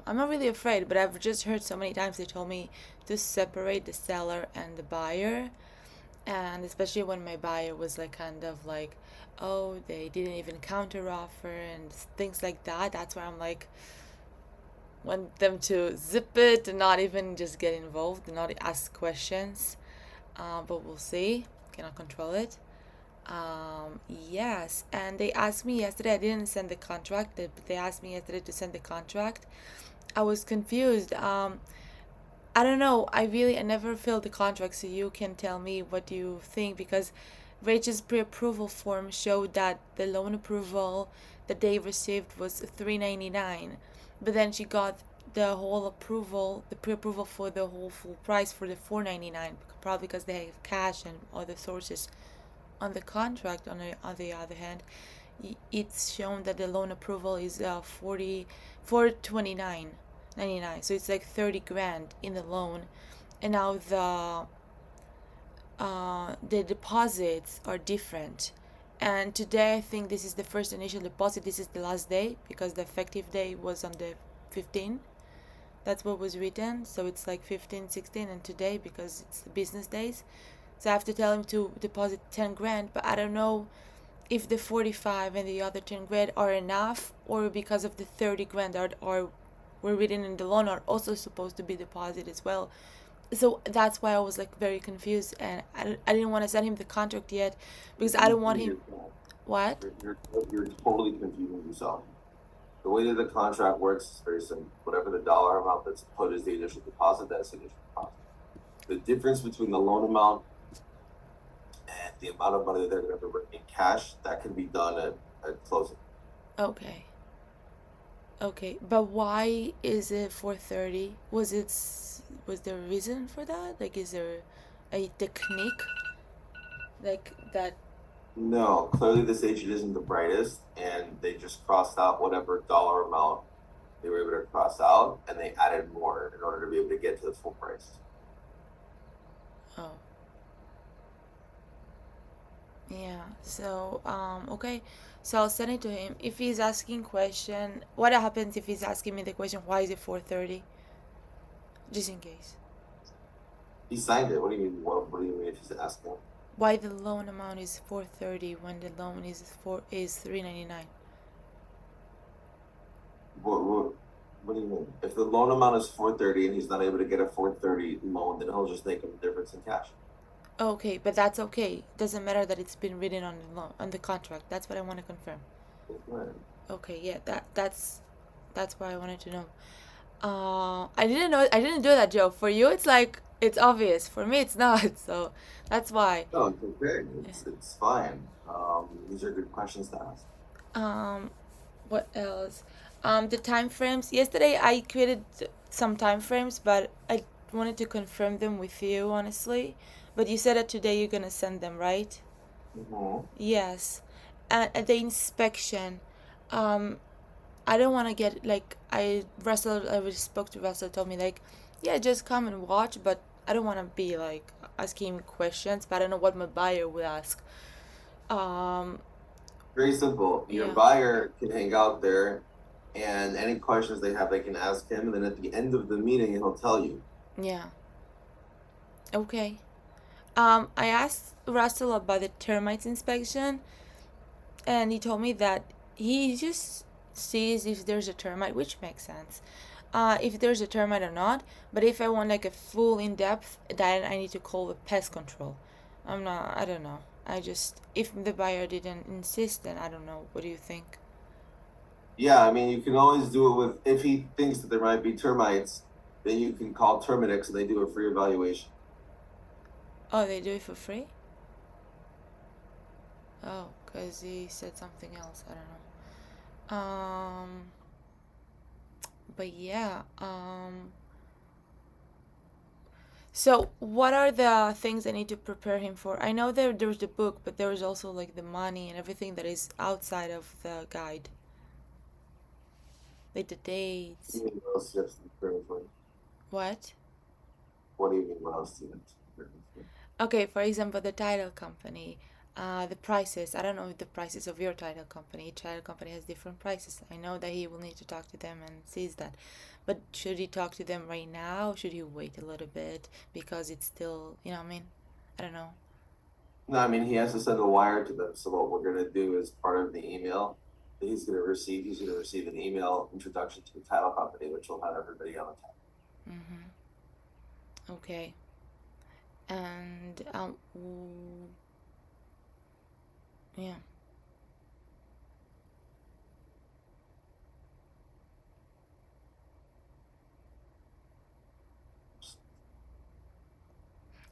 I'm not really afraid, but I've just heard so many times they told me to separate the seller and the buyer, and especially when my buyer was like kind of like, oh, they didn't even counter offer and things like that. That's where I'm like, want them to zip it and not even just get involved and not ask questions. But we'll see. Cannot control it. Yes, and they asked me yesterday. I didn't send the contract, but they asked me yesterday to send the contract. I was confused. I don't know. I never filled the contract, so you can tell me what you think, because Rachel's pre-approval form showed that the loan approval that they received was $399, but then she got the whole approval, the pre-approval for the whole full price for the $499, probably because they have cash and other sources. On the contract, on the other hand, it's shown that the loan approval is 429.99, so it's like 30 grand in the loan, and now the deposits are different. And today I think this is the first initial deposit. This is the last day because the effective day was on the 15th. That's what was written. So it's like 15, 16, and today because it's the business days. So I have to tell him to deposit 10 grand, but I don't know if the 45 and the other 10 grand are enough, or because of the 30 grand that are were written in the loan are also supposed to be deposited as well. So that's why I was like very confused, and I didn't want to send him the contract yet because I don't want him. What? You're totally confusing yourself. The way that the contract works is very simple. Whatever the dollar amount that's put as the initial deposit, that's the initial deposit. The difference between the loan amount and the amount of money that they're going to bring in cash, that can be done at closing. Okay. Okay, but why is it 4:30? Was there a reason for that? Like, is there a technique like that? No, clearly this agent isn't the brightest, and they just crossed out whatever dollar amount they were able to cross out, and they added more in order to be able to get to the full price. Oh, yeah. So, okay. So I'll send it to him. If he's asking question, what happens if he's asking me the question, why is it 4:30? Just in case. He signed it. What do you mean? What do you mean if he's asking? Why the loan amount is 4:30 when the loan is 399? What, what do you mean? If the loan amount is 430 and he's not able to get a 430 loan, then he'll just make him the difference in cash. Okay, but that's okay. Doesn't matter that it's been written on the loan, on the contract. That's what I want to confirm. Right. Okay, yeah, that's why I wanted to know. I didn't know. I didn't do that, Joe. For you, it's like it's obvious. For me, it's not. So that's why. No, it's okay. It's fine. These are good questions to ask. Um, what else? The time frames. Yesterday, I created some time frames, but I wanted to confirm them with you, honestly. But you said that today you're gonna send them, right? Mm-hmm. Yes. And at the inspection, um, I don't want to get like Russell. I already spoke to Russell. Told me like, yeah, just come and watch. But I don't want to be like asking questions. But I don't know what my buyer will ask. Um, Very simple. Your yeah, buyer can hang out there, and any questions they have, they can ask him. And then at the end of the meeting, he'll tell you. yeah. Okay. I asked Russell about the termites inspection, and he told me that he just sees if there's a termite, which makes sense. If there's a termite or not. But if I want like a full in depth, then I need to call the pest control. I'm not. I don't know. I just if the buyer didn't insist, then I don't know. What do you think? Yeah, I mean, you can always do it with, if he thinks that there might be termites, then you can call Terminix and they do a free evaluation. Oh, they do it for free. Oh, cause he said something else. I don't know. But yeah. So, what are the things I need to prepare him for? I know there's the book, but there's also like the money and everything that is outside of the guide, like the dates. What else do you have to prepare for? What? What do you mean, what else do you have to prepare for? Okay, for example, the title company, the prices. I don't know the prices of your title company. Each title company has different prices. I know that he will need to talk to them and sees that. But should he talk to them right now? Should he wait a little bit because it's still, you know what I mean? I don't know. No, I mean he has to send a wire to them. So what we're gonna do is part of the email that he's gonna receive an email introduction to the title company, which will have everybody on the title. Mm-hmm. Okay. And yeah.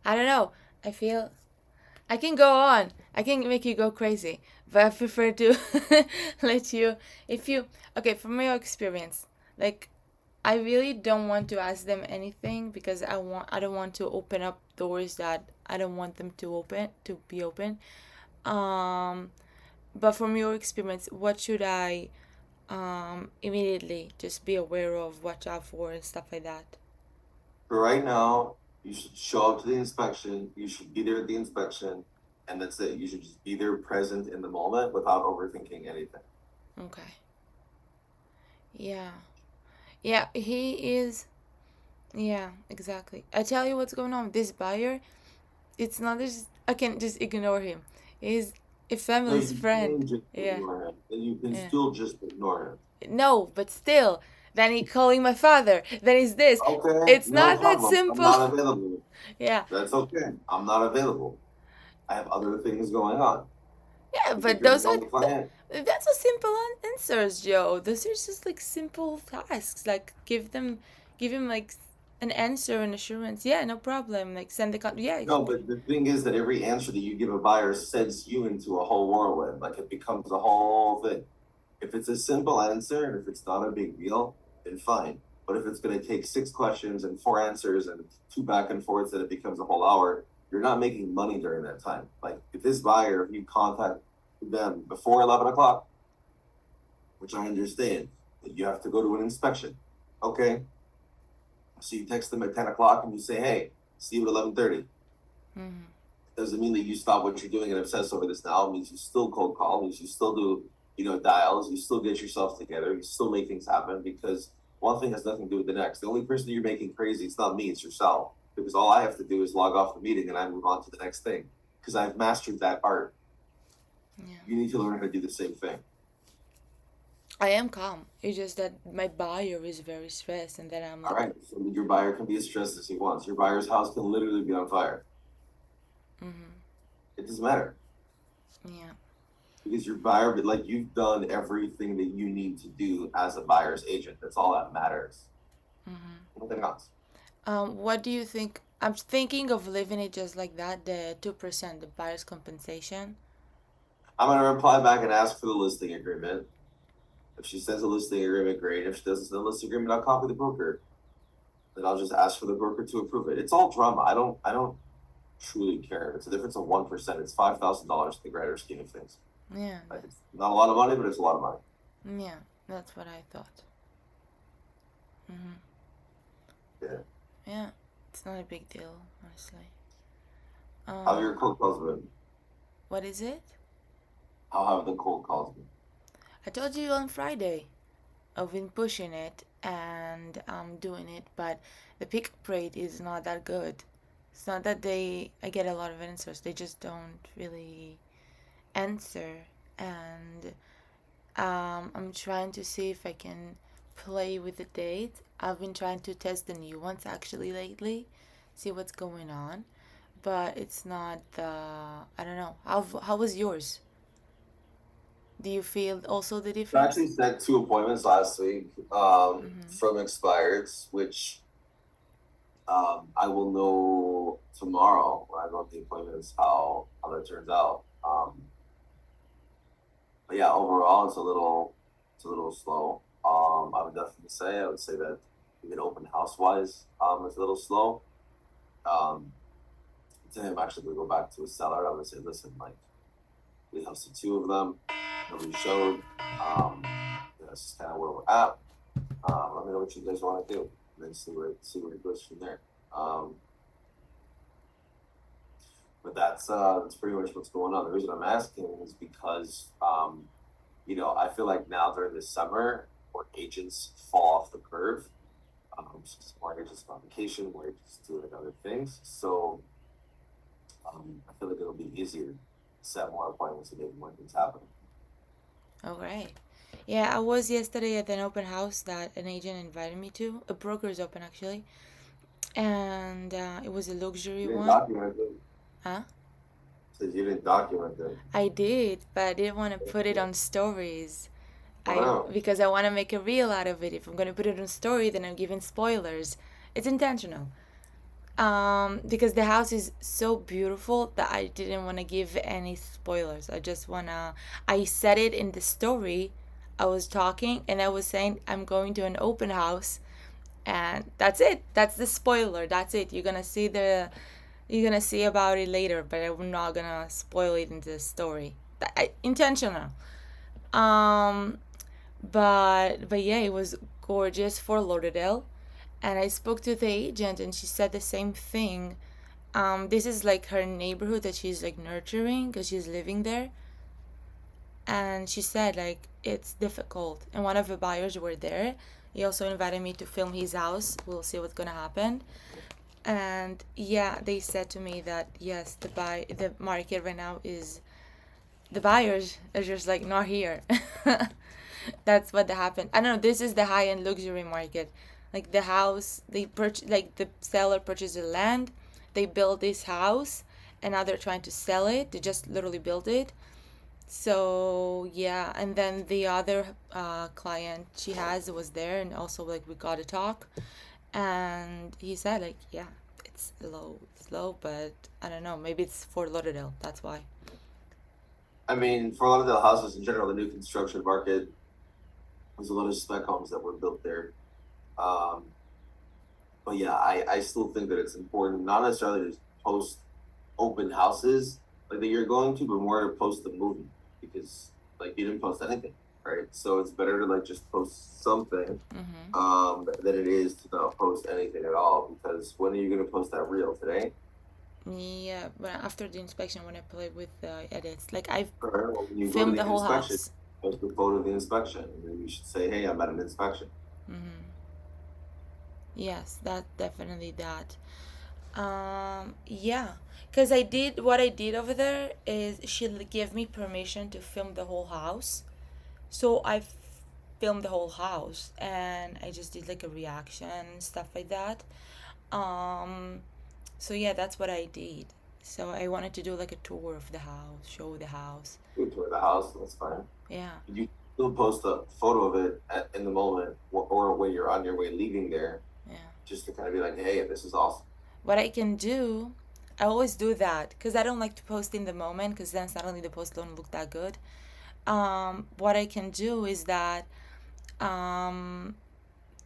I don't know. I feel I can go on. I can make you go crazy, but I prefer to let you. If you okay, from your experience, like I really don't want to ask them anything because I don't want to open up doors that I don't want them to be open. Um, but from your experience, what should I immediately just be aware of, watch out for, and stuff like that? For right now, you should show up to the inspection. You should be there at the inspection, and that's it. You should just be there, present in the moment, without overthinking anything. Okay. Yeah. Yeah. He is. Yeah. Exactly. I tell you what's going on with this buyer. It's not just I can just ignore him. He's a No, family's you friend. can just Yeah. ignore him, and you can Yeah. still just ignore him. No, but still. Then he calling my father. Then he's this. Okay, It's no not that problem. I'm simple. not available. Yeah. That's okay. I'm not available. I have other things going on. Yeah, You think but you're those the are only client? that's a simple answers, Joe. Those are just like simple tasks. Like give him like an answer and assurance. Yeah, no problem. Like send the yeah. No, but the thing is that every answer that you give a buyer sends you into a whole whirlwind. Like it becomes a whole thing. If it's a simple answer and if it's not a big deal, then fine. But if it's going to take 6 questions and 4 answers and 2 back and forths and it becomes a whole hour, you're not making money during that time. Like if this buyer, if you contact them before 11 o'clock, which I understand that you have to go to an inspection. Okay. So you text them at 10 o'clock and you say, hey, see you at 11:30. Mm-hmm. Doesn't mean that you stop what you're doing and obsess over this now. It means you still cold call, it means you still do, dials, you still get yourself together, you still make things happen because one thing has nothing to do with the next. The only person you're making crazy, it's not me, it's yourself. Because all I have to do is log off the meeting and I move on to the next thing. Because I've mastered that art. Yeah. You need to learn how to do the same thing. I am calm. It's just that my buyer is very stressed, and then I'm All like, right. So your buyer can be as stressed as he wants. Your buyer's house can literally be on fire. mm-hmm. It doesn't matter. Yeah. Because your buyer, but like you've done everything that you need to do as a buyer's agent. That's all that matters. Mm-hmm. Nothing else. What do you think? I'm thinking of leaving it just like that, the 2%, the buyer's compensation. I'm gonna reply back and ask for the listing agreement. If she sends a listing agreement, great. If she doesn't send a listing agreement, I'll copy the broker. Then I'll just ask for the broker to approve it. It's all drama. I don't truly care. It's a difference of 1%. It's $5,000 in the greater scheme of things. Yeah, Like, it's not a lot of money, but it's a lot of money. yeah, that's what I thought. Mm-hmm. Yeah. Yeah, it's not a big deal, honestly. How have Um, your cold calls been? what is it? How have the cold calls been? I told you on Friday. I've been pushing it and I'm doing it, but the pickup rate is not that good. It's not that I get a lot of answers. They just don't really answer, and I'm trying to see if I can play with the date. I've been trying to test the new ones actually lately, see what's going on, but it's not the. I don't know. How was yours? Do you feel also the I difference? actually sent 2 appointments last week Mm-hmm. from expireds, which I will know tomorrow when I go to the appointments how that turns out. But yeah, overall it's a little slow. I would say that even open house wise, it's a little slow. Um, to him actually we go back to a seller, I would say, listen, like we hosted 2 of them, nobody showed. That's kind of where we're at. Let me know what you guys want to do, and then see where it goes from there. But that's pretty much what's going on. The reason I'm asking is because I feel like now during the summer, where agents fall off the curve, vacation where he's doing other things. So I feel like it'll be easier to set more appointments and make more things happen. Oh, great. Yeah, I was yesterday at an open house that an agent invited me to. A broker's open, actually. And it was a luxury You didn't one. document it. Huh? Says you didn't document it. I did, but I didn't want to put it on stories. Wow. Because I want to make a reel out of it. If I'm going to put it on story, then I'm giving spoilers. It's intentional. Because the house is so beautiful that I didn't want to give any spoilers. I said it in the story. I was talking and I was saying I'm going to an open house, and that's it. That's the spoiler. That's it. You're gonna see about it later, but I'm not gonna spoil it in the story. Intentional. Um, but yeah, it was gorgeous for Lauderdale, and I spoke to the agent, and she said the same thing. This is like her neighborhood that she's like nurturing because she's living there, and she said like it's difficult. And one of the buyers were there. He also invited me to film his house. We'll see what's gonna happen. And yeah, they said to me that yes, the market right now is the buyers are just like not here. That's what happened. I don't know. This is the high end luxury market. Like the house, like the seller purchased the land, they built this house, and now they're trying to sell it. They just literally built it. So yeah, and then the other client she has was there, and also like we got to talk, and he said like yeah, it's low, but I don't know. Maybe it's Fort Lauderdale. That's why. I mean, for a lot of the houses in general, the new construction market, there's a lot of spec homes that were built there. But yeah, I still think that it's important not necessarily to post open houses like that you're going to, but more to post the movie because like you didn't post anything, right? So it's better to like just post something than it is to not post anything at all because when are you gonna post that reel today? Yeah, but after the inspection, when I play with the edits, like I've Or when you go to filmed the the whole inspection, house. post the photo of the inspection, and then you should say, "Hey, I'm at an inspection." Yes, that definitely that. Yeah, because I did what I did over there is she gave me permission to film the whole house, so I filmed the whole house and I just did like a reaction and stuff like that. Um, so yeah, that's what I did. So I wanted to do like a tour of the house, show the house. You tour the house, that's fine. Yeah. You still post a photo of it in the moment or when you're on your way leaving there, Yeah. just to kind of be like, "Hey, this is awesome." What I can do, I always do that because I don't like to post in the moment because then suddenly the post don't look that good. What I can do is that um,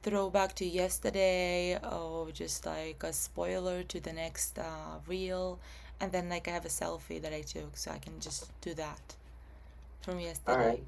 throw back to yesterday or just like a spoiler to the next reel, and then like I have a selfie that I took, so I can just do that from All yesterday. right.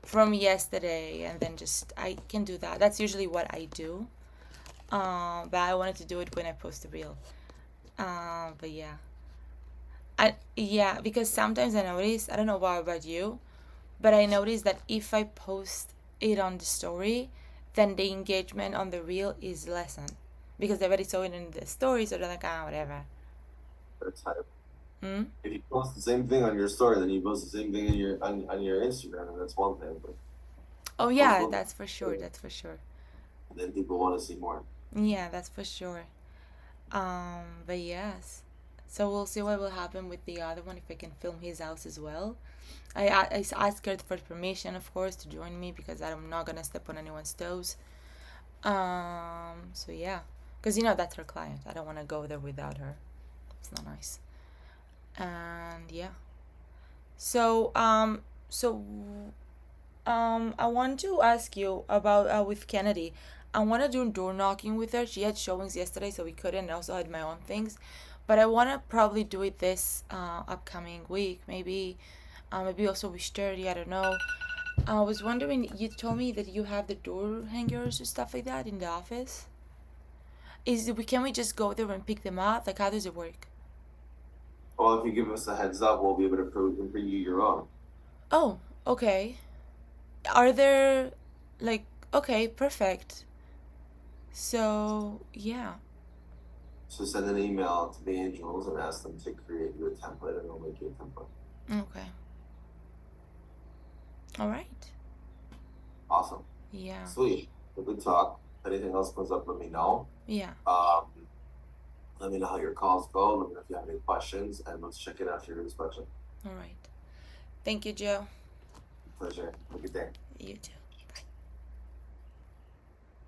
From yesterday, and then just I can do that. That's usually what I do. But I wanted to do it when I post the reel. But yeah. Yeah, because sometimes I notice, I don't know what about you, but I notice that if I post it on the story, then the engagement on the reel is lessened because they already saw it in the story, so they're like, ah, whatever. That's how, Hmm? if you post the same thing on your story, then you post the same thing in on your Instagram, and that's one thing. But Oh post yeah, one that's for sure. thing, That's for sure. and then people want to see more. Yeah, that's for sure. But yes. So we'll see what will happen with the other one if I can film his house as well. I asked her for permission, of course, to join me because I'm not gonna step on anyone's toes. So yeah, because you know that's her client. I don't want to go there without her. It's not nice. And yeah. So so I want to ask you about with Kennedy. I want to do door knocking with her. She had showings yesterday, so we couldn't. I also had my own things, but I want to probably do it this upcoming week. Maybe also with sturdy. I don't know. I was wondering. You told me that you have the door hangers or stuff like that in the office. Can we just go there and pick them up? Like how does it work? Well, if you give us a heads up, we'll be able to bring you your own. Oh, okay. Are there like okay, perfect. So yeah. So send an email to the angels and ask them to create you a template, and they'll make you a template. Okay. All right. Awesome. Yeah. Sweet. Good talk. If anything else comes up, let me know. Yeah. Let me know how your calls go. Let me know if you have any questions, and let's check it out for your inspection. All right. Thank you, Joe. Pleasure. Have a good day. You too.